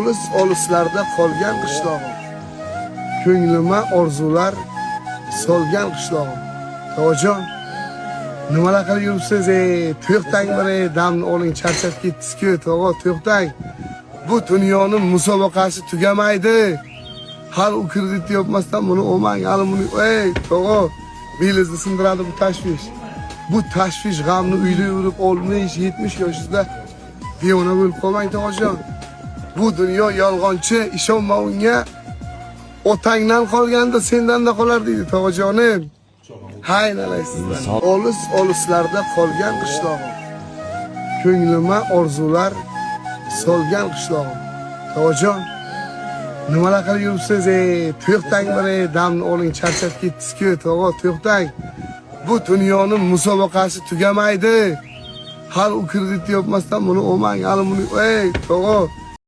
Olis-olislarda qolgan qishlog'im, ko'nglima orzular solgan qishlog'im. To'g'ajon, nimalar qilib yuribsiz? To'xtang bir, damni oling, charchab ketdingiz-ku, to'g'a, to'xtang. Bu dunyoning musobaqasi tugamaydi. Hali u kredit yopmasdan buni olmang, hali buni, to'g'a, belingizni sindiradi bu tashvish. Bu tashvish g'amni uyda yurib 60-70 yoshingizda devona bo'lib qolmang, to'g'ajon. Bu dunyo yolg'onchi, ishonma unga. Otangdan qolganda sendan da qolar deydi, to'g'ajonim. Haynalaysizlar. Olis-olislarda qolgan qishlog'im, ko'nglima orzular solgan qishlog'im. To'g'ajon, nimalar qilib yuribsiz? To'xtang bir, damni oling, charchab ketdingiz-ku, to'g'a, to'xtang. Bu dunyoning musobaqasi tugamaydi. Hali u kredit yopmasdan buni olmang, hali buni, to'g'a,